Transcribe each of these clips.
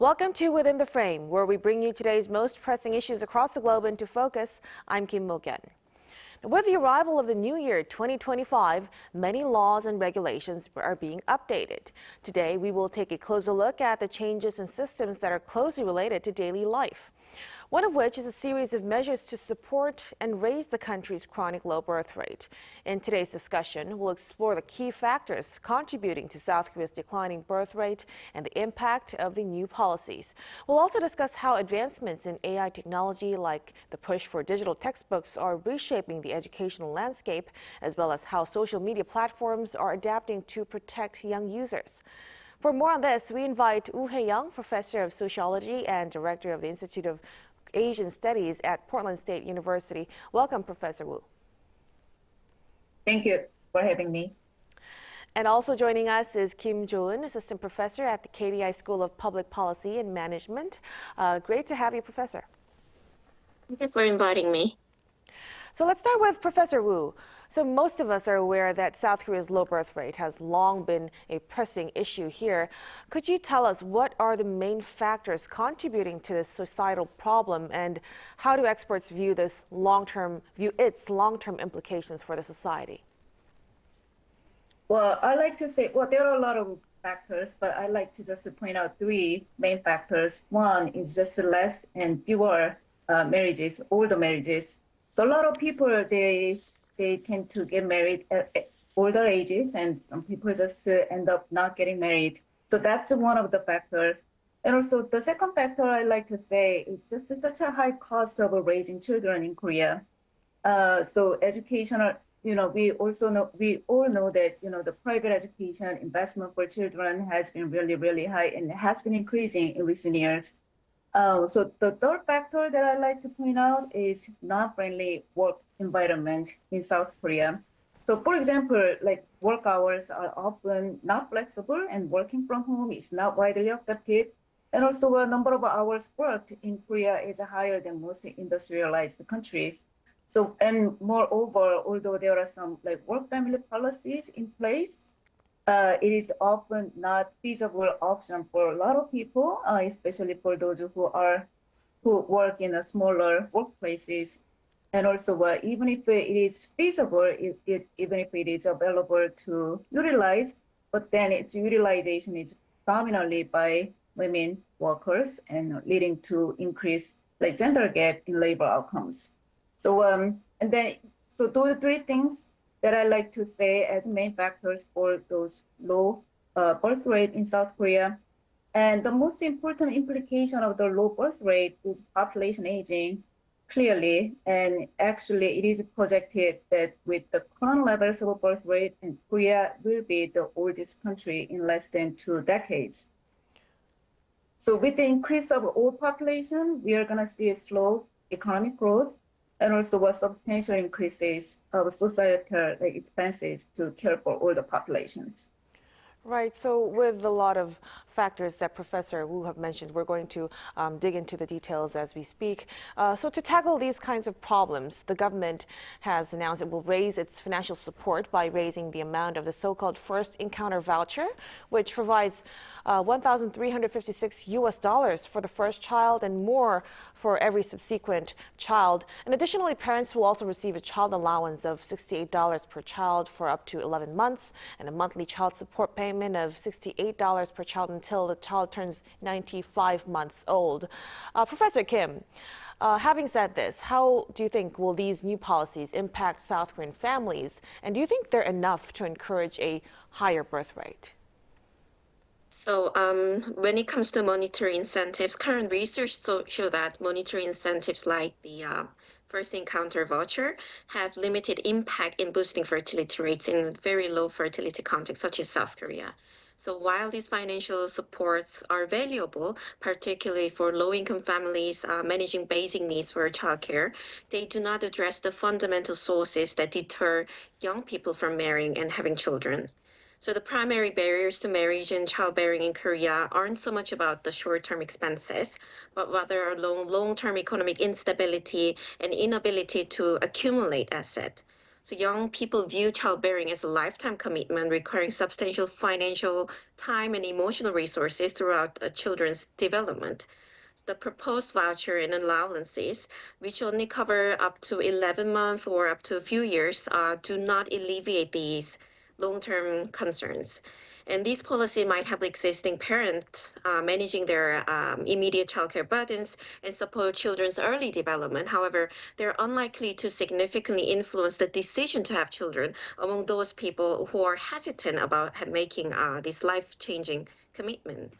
Welcome to Within the Frame, where we bring you today's most pressing issues across the globe into focus. I'm Kim Mok-yeon. With the arrival of the new year 2025, many laws and regulations are being updated. Today, we will take a closer look at the changes in systems that are closely related to daily life. One of which is a series of measures to support and raise the country's chronic low birth rate. In today's discussion, we'll explore the key factors contributing to South Korea's declining birth rate and the impact of the new policies. We'll also discuss how advancements in AI technology, like the push for digital textbooks, are reshaping the educational landscape, as well as how social media platforms are adapting to protect young users. For more on this, we invite Woo Hye-young, Professor of Sociology and Director of the Institute of Asian Studies at Portland State University. Welcome, Professor Woo. Thank you for having me. And also joining us is Kim Jo-eun, Assistant Professor at the KDI School of Public Policy and Management. Great to have you, Professor. Thank you for inviting me. So let's start with Professor Woo. So most of us are aware that South Korea's low birth rate has long been a pressing issue here. Could you tell us what are the main factors contributing to this societal problem, and how do experts view its long-term implications for the society? Well, I like to say, there are a lot of factors, but I like to just point out three main factors. One is just less and fewer marriages, older marriages. So a lot of people, they tend to get married at older ages, and some people just end up not getting married. So that's one of the factors. And also the second factor I like to say is just such a high cost of raising children in Korea. So educational, we all know that, the private education investment for children has been really, really high and has been increasing in recent years. So the third factor that I like to point out is non-friendly work environment in South Korea. So for example, like work hours are often not flexible, and working from home is not widely accepted. And also a number of hours worked in Korea is higher than most industrialized countries. So, and moreover, although there are some like work-family policies in place, it is often not feasible option for a lot of people, especially for those who work in a smaller workplaces. And also, even if it is feasible, even if it is available to utilize, but then its utilization is dominantly by women workers and leading to increased like gender gap in labor outcomes. So so those three things that I like to say as main factors for those low birth rate in South Korea. And the most important implication of the low birth rate is population aging, clearly. And actually, it is projected that with the current levels of birth rate, and Korea will be the oldest country in less than 2 decades. So with the increase of old population, we are going to see a slow economic growth, and also substantial increases of societal expenses to care for older populations. Right. So with a lot of factors that Professor Woo have mentioned, we're going to dig into the details as we speak. So to tackle these kinds of problems, the government has announced it will raise its financial support by raising the amount of the so-called First Encounter voucher, which provides $1,356 for the first child and more for every subsequent child. And additionally, parents will also receive a child allowance of $68 per child for up to 11 months and a monthly child support payment of $68 per child until the child turns 95 months old. Professor Kim, having said this, how do you think will these new policies impact South Korean families? And do you think they're enough to encourage a higher birth rate? So when it comes to monetary incentives, current research show that monetary incentives like the First Encounter voucher have limited impact in boosting fertility rates in very low fertility contexts such as South Korea. So while these financial supports are valuable, particularly for low-income families managing basic needs for childcare, they do not address the fundamental sources that deter young people from marrying and having children. So the primary barriers to marriage and childbearing in Korea aren't so much about the short-term expenses, but rather long-term economic instability and inability to accumulate assets. So young people view childbearing as a lifetime commitment requiring substantial financial, time, and emotional resources throughout a children's development. The proposed voucher and allowances, which only cover up to 11 months or up to a few years, do not alleviate these long-term concerns. And this policy might help existing parents managing their immediate childcare burdens and support children's early development. However, they're unlikely to significantly influence the decision to have children among those people who are hesitant about making this life-changing commitment.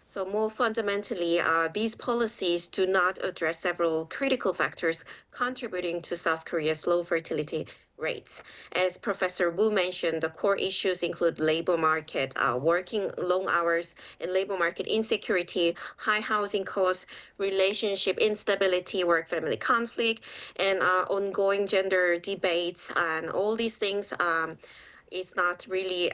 So more fundamentally, these policies do not address several critical factors contributing to South Korea's low fertility rates. As Professor Woo mentioned, the core issues include labor market, working long hours, and labor market insecurity, high housing costs, relationship instability, work-family conflict, and ongoing gender debates, and all these things is not really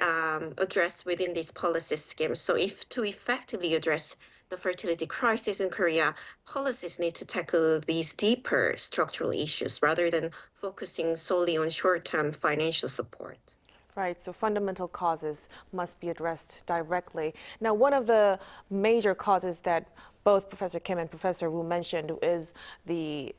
addressed within this policy scheme. So if to effectively address the fertility crisis in Korea, policies need to tackle these deeper structural issues rather than focusing solely on short-term financial support. Right, so fundamental causes must be addressed directly. Now, one of the major causes that both Professor Kim and Professor Woo mentioned is the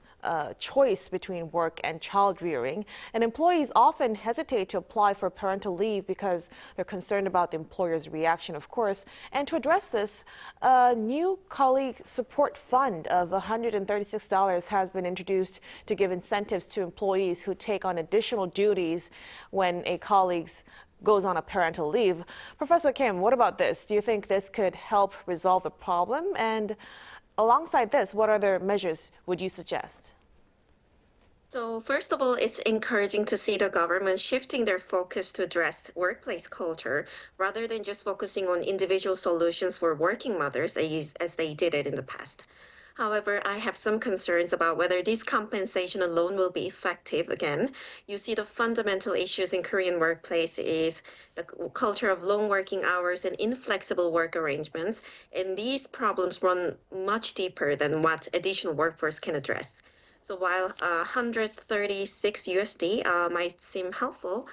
choice between work and child rearing. And employees often hesitate to apply for parental leave because they're concerned about the employer's reaction, of course. And to address this, a new colleague support fund of $136 has been introduced to give incentives to employees who take on additional duties when a colleague goes on a parental leave. Professor Kim, what about this? Do you think this could help resolve the problem? And alongside this, what other measures would you suggest? So first of all, it's encouraging to see the government shifting their focus to address workplace culture rather than just focusing on individual solutions for working mothers as they did it in the past. However, I have some concerns about whether this compensation alone will be effective. Again, you see the fundamental issues in Korean workplace is the culture of long working hours and inflexible work arrangements, and these problems run much deeper than what additional workforce can address. So while 136 USD might seem helpful,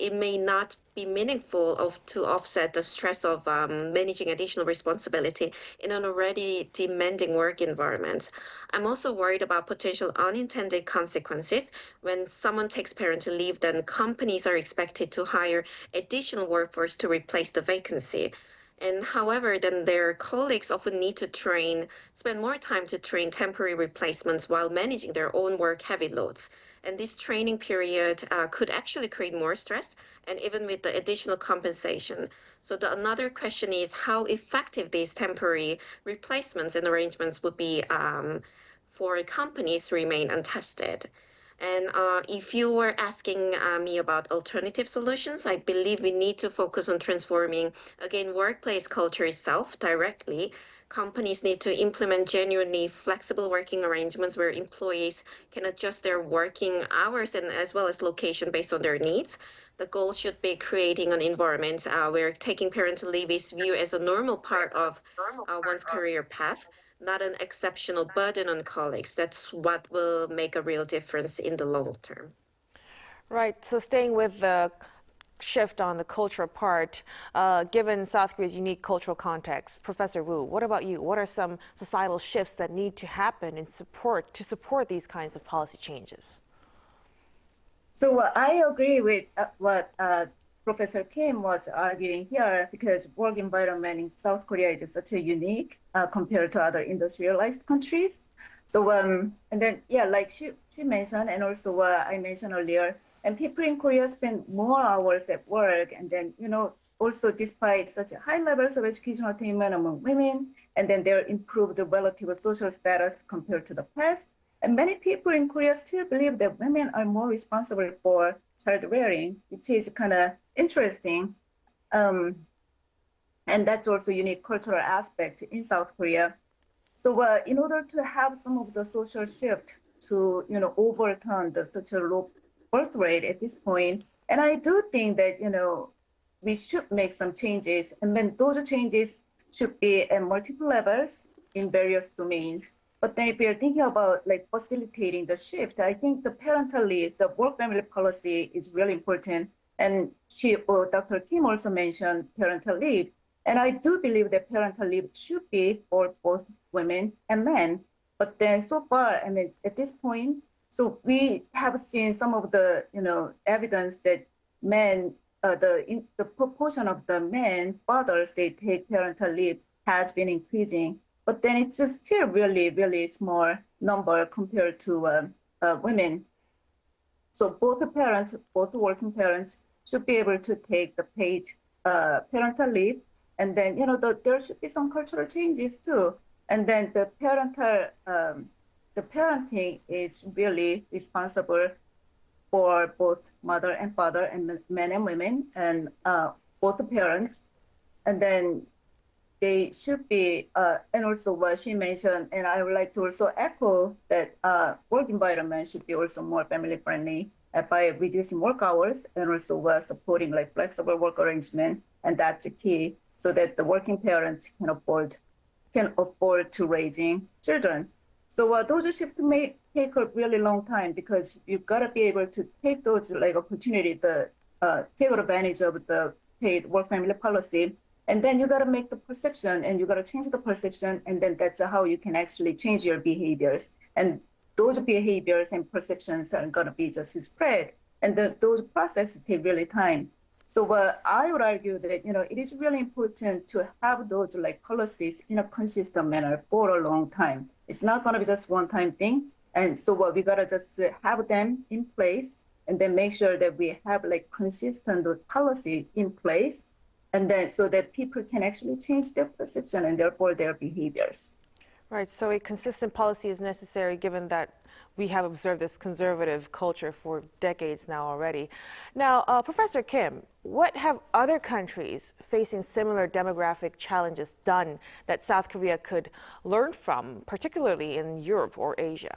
it may not be meaningful to offset the stress of managing additional responsibility in an already demanding work environment. I'm also worried about potential unintended consequences. When someone takes parental leave, then companies are expected to hire additional workforce to replace the vacancy. And however, then their colleagues often need to spend more time to train temporary replacements while managing their own work-heavy loads. And this training period could actually create more stress, and even with the additional compensation. So another question is how effective these temporary replacements and arrangements would be for companies remain untested. And if you were asking me about alternative solutions, I believe we need to focus on transforming, again, workplace culture itself directly. Companies need to implement genuinely flexible working arrangements where employees can adjust their working hours and as well as location based on their needs. The goal should be creating an environment where taking parental leave is viewed as a normal part of one's career path, not an exceptional burden on colleagues. That's what will make a real difference in the long term. Right. So staying with the shift on the cultural part, given South Korea's unique cultural context, Professor Woo, what about you? What are some societal shifts that need to happen to support these kinds of policy changes? So I agree with what Professor Kim was arguing here, because work environment in South Korea is such a unique compared to other industrialized countries. So and then like she mentioned, and also what I mentioned earlier, and people in Korea spend more hours at work, and then also despite such high levels of educational attainment among women, and then their improved relative social status compared to the past. And many people in Korea still believe that women are more responsible for child rearing, which is kind of interesting. And that's also a unique cultural aspect in South Korea. So in order to have some of the social shift to overturn such a low birth rate at this point, and I do think that we should make some changes, and then those changes should be at multiple levels in various domains. But then if you're thinking about like facilitating the shift, I think the parental leave, the work-family policy is really important. And Dr. Kim also mentioned parental leave. And I do believe that parental leave should be for both women and men. But then so far, I mean, at this point, so we have seen some of the, evidence that men, the proportion of the men fathers they take parental leave has been increasing, but then it's just still really, really small number compared to women. So both the parents, both the working parents, should be able to take the paid parental leave, and then there should be some cultural changes too. And then the parenting is really responsible for both mother and father and men and women and both the parents. And then they should be, and also what she mentioned, and I would like to also echo that work environment should be also more family friendly by reducing work hours and also supporting like flexible work arrangement. And that's the key so that the working parents can afford to raising children. So those shifts may take a really long time because you've got to be able to take those like opportunity to take advantage of the paid work family policy. And then you got to make the perception and you got to change the perception. And then that's how you can actually change your behaviors. And those behaviors and perceptions are going to be just spread. And those processes take really time. So I would argue that, it is really important to have those like policies in a consistent manner for a long time. It's not going to be just one-time thing. And so we got to just have them in place and then make sure that we have like consistent policy in place. And then so that people can actually change their perception and therefore their behaviors. Right. So a consistent policy is necessary given that we have observed this conservative culture for decades now already. Now, Professor Kim, what have other countries facing similar demographic challenges done that South Korea could learn from, particularly in Europe or Asia?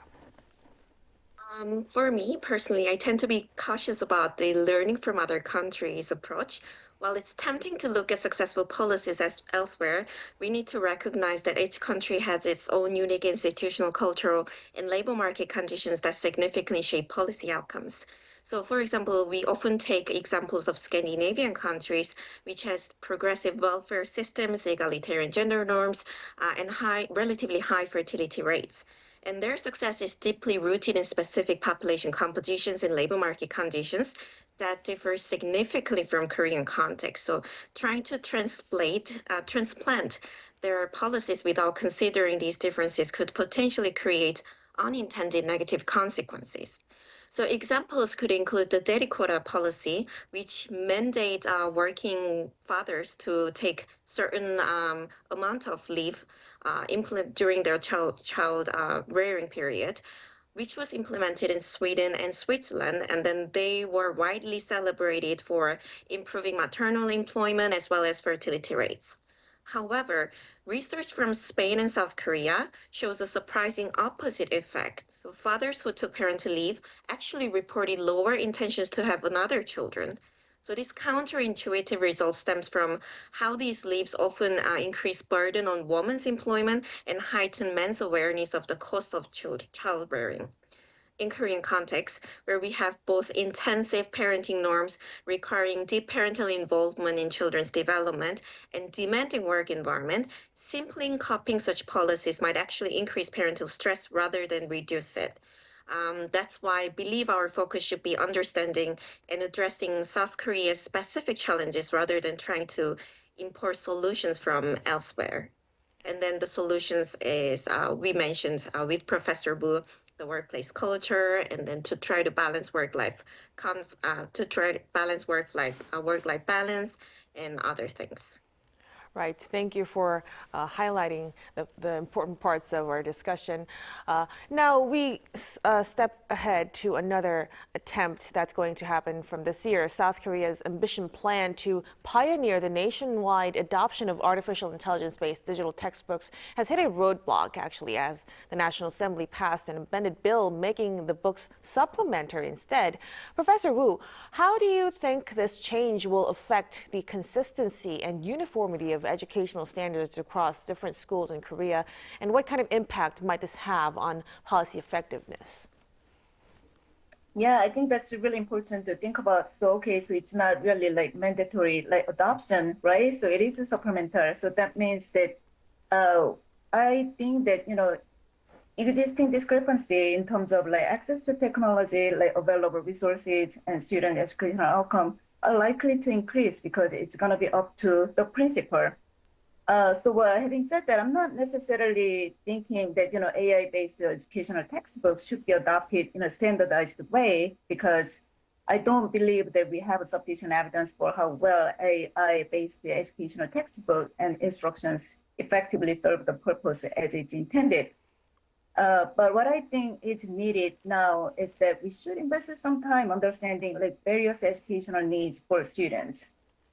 For me, personally, I tend to be cautious about the learning from other countries approach. While it's tempting to look at successful policies elsewhere, we need to recognize that each country has its own unique institutional, cultural, and labor market conditions that significantly shape policy outcomes. So, for example, we often take examples of Scandinavian countries, which has progressive welfare systems, egalitarian gender norms, and relatively high fertility rates. And their success is deeply rooted in specific population compositions and labor market conditions that differ significantly from Korean context. So trying to transplant their policies without considering these differences could potentially create unintended negative consequences. So examples could include the daddy quota policy, which mandate working fathers to take certain amount of leave during their child rearing period, which was implemented in Sweden and Switzerland, and then they were widely celebrated for improving maternal employment as well as fertility rates. However, research from Spain and South Korea shows a surprising opposite effect. So fathers who took parental leave actually reported lower intentions to have another children. So this counterintuitive result stems from how these leaves often increase burden on women's employment and heighten men's awareness of the cost of childbearing. In Korean context, where we have both intensive parenting norms requiring deep parental involvement in children's development and demanding work environment, simply copying such policies might actually increase parental stress rather than reduce it. That's why I believe our focus should be understanding and addressing South Korea's specific challenges rather than trying to import solutions from elsewhere. And then the solutions is, we mentioned with Professor Woo, the workplace culture, and then to try to balance work-life balance and other things. Right. Thank you for highlighting the important parts of our discussion. Now we step ahead to another attempt that's going to happen from this year. South Korea's ambition plan to pioneer the nationwide adoption of artificial intelligence-based digital textbooks has hit a roadblock, actually, as the National Assembly passed an amended bill making the books supplementary instead. Professor Woo, how do you think this change will affect the consistency and uniformity of of educational standards across different schools in Korea? And what kind of impact might this have on policy effectiveness? Yeah, I think that's really important to think about. So, okay, so it's not really like mandatory like adoption, right? So it is a supplemental. So that means that I think that, existing discrepancy in terms of like access to technology, like available resources and student educational outcome are likely to increase because it's going to be up to the principal. Having said that, I'm not necessarily thinking that, AI-based educational textbooks should be adopted in a standardized way, because I don't believe that we have sufficient evidence for how well AI-based educational textbook and instructions effectively serve the purpose as it's intended. But what I think is needed now is that we should invest some time understanding like various educational needs for students.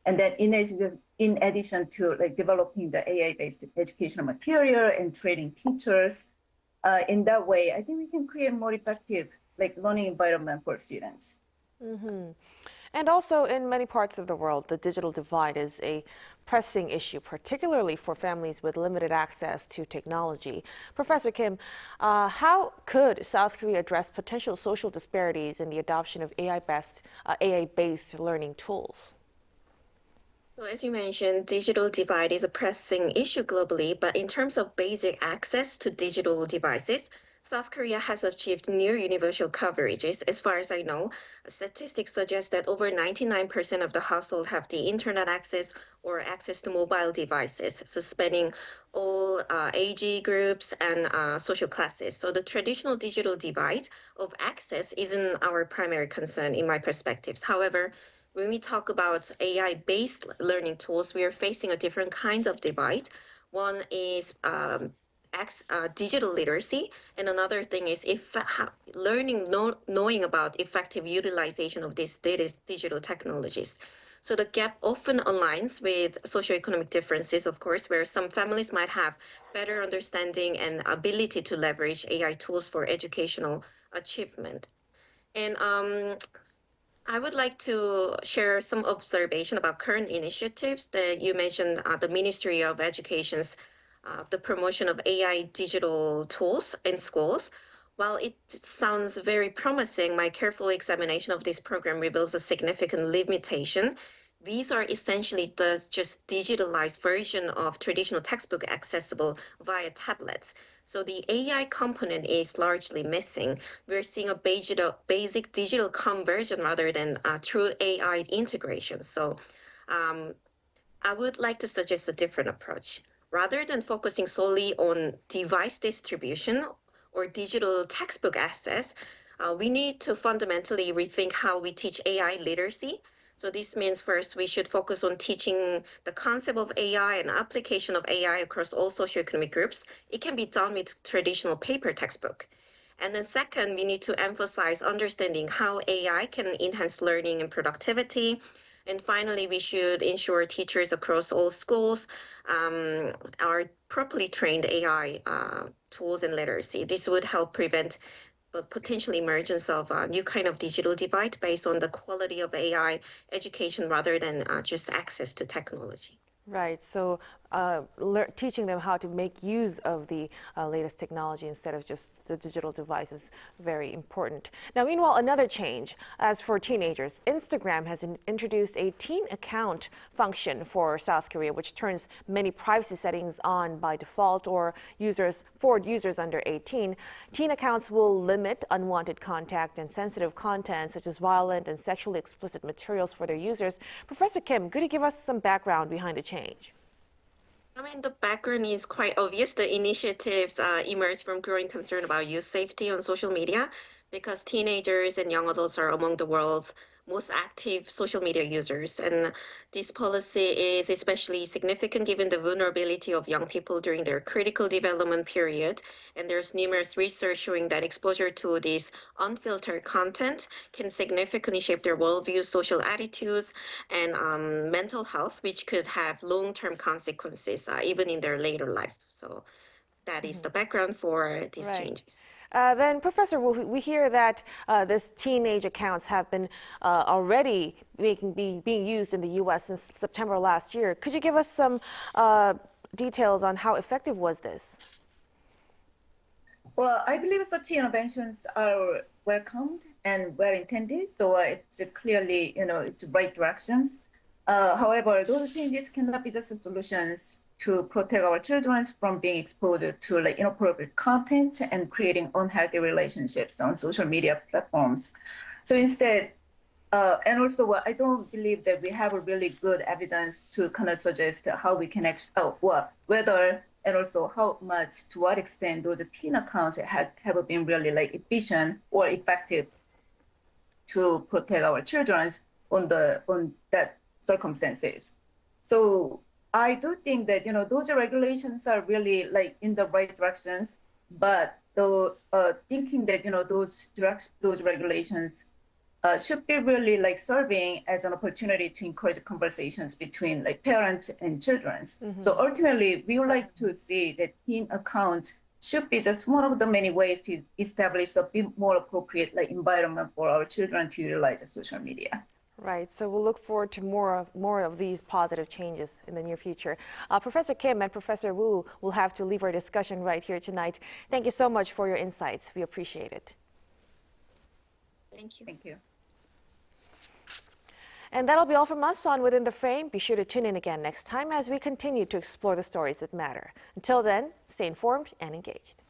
And then in addition to like developing the AI-based educational material and training teachers, in that way, I think we can create more effective like learning environment for students. Mm-hmm. And also in many parts of the world, the digital divide is a pressing issue, particularly for families with limited access to technology. Professor Kim, how could South Korea address potential social disparities in the adoption of AI-based learning tools? So as you mentioned, digital divide is a pressing issue globally, but in terms of basic access to digital devices, South Korea has achieved near universal coverages. As far as I know, statistics suggest that over 99% of the household have the internet access or access to mobile devices, so spanning all age groups and social classes. So the traditional digital divide of access isn't our primary concern in my perspectives. However, when we talk about AI-based learning tools, we are facing a different kind of divide. One is digital literacy, and another thing is knowing about effective utilization of these digital technologies. So the gap often aligns with socioeconomic differences, of course, where some families might have better understanding and ability to leverage AI tools for educational achievement. And I would like to share some observation about current initiatives that you mentioned, the Ministry of Education's the promotion of AI digital tools in schools. While it sounds very promising, my careful examination of this program reveals a significant limitation. These are essentially the just digitalized version of traditional textbook accessible via tablets. So the AI component is largely missing. We're seeing a basic digital conversion rather than true AI integration. So I would like to suggest a different approach. Rather than focusing solely on device distribution or digital textbook access, we need to fundamentally rethink how we teach AI literacy. So this means first we should focus on teaching the concept of AI and application of AI across all socioeconomic groups. It can be done with traditional paper textbook. And then second, we need to emphasize understanding how AI can enhance learning and productivity. And finally, we should ensure teachers across all schools are properly trained AI tools and literacy. This would help prevent potential emergence of a new kind of digital divide based on the quality of AI education rather than just access to technology. Right. So teaching them how to make use of the latest technology instead of just the digital device is very important. Now, meanwhile, another change. As for teenagers, Instagram has introduced a teen account function for South Korea, which turns many privacy settings on by default or for users under 18. Teen accounts will limit unwanted contact and sensitive content, such as violent and sexually explicit materials for their users. Professor Kim, could you give us some background behind the change? I mean, the background is quite obvious. The initiatives emerge from growing concern about youth safety on social media because teenagers and young adults are among the world's most active social media users. And this policy is especially significant given the vulnerability of young people during their critical development period. And there's numerous research showing that exposure to this unfiltered content can significantly shape their worldview, social attitudes, and mental health, which could have long-term consequences even in their later life. So That is the background for these Right. changes. Then, Professor Wu, we hear that this teenage accounts have been already being used in the U.S. since September last year. Could you give us some details on how effective was this? Well, I believe such interventions are welcomed and well intended, so it's clearly, it's right directions. However, those changes cannot be just solutions to protect our children from being exposed to inappropriate content and creating unhealthy relationships on social media platforms. So instead, and also, I don't believe that we have a really good evidence to kind of suggest how we can whether and also how much, to what extent those teen accounts have been really efficient or effective to protect our children on that circumstances. So I do think that those regulations are really in the right directions, but thinking that those regulations should be really serving as an opportunity to encourage conversations between parents and children. So ultimately, we would like to see that teen account should be just one of the many ways to establish a bit more appropriate environment for our children to utilize social media. Right, so we'll look forward to more of these positive changes in the near future. Professor Kim and Professor Wu will have to leave our discussion right here tonight. Thank you so much for your insights. We appreciate it. Thank you. Thank you. And that'll be all from us on Within the Frame. Be sure to tune in again next time as we continue to explore the stories that matter. Until then, stay informed and engaged.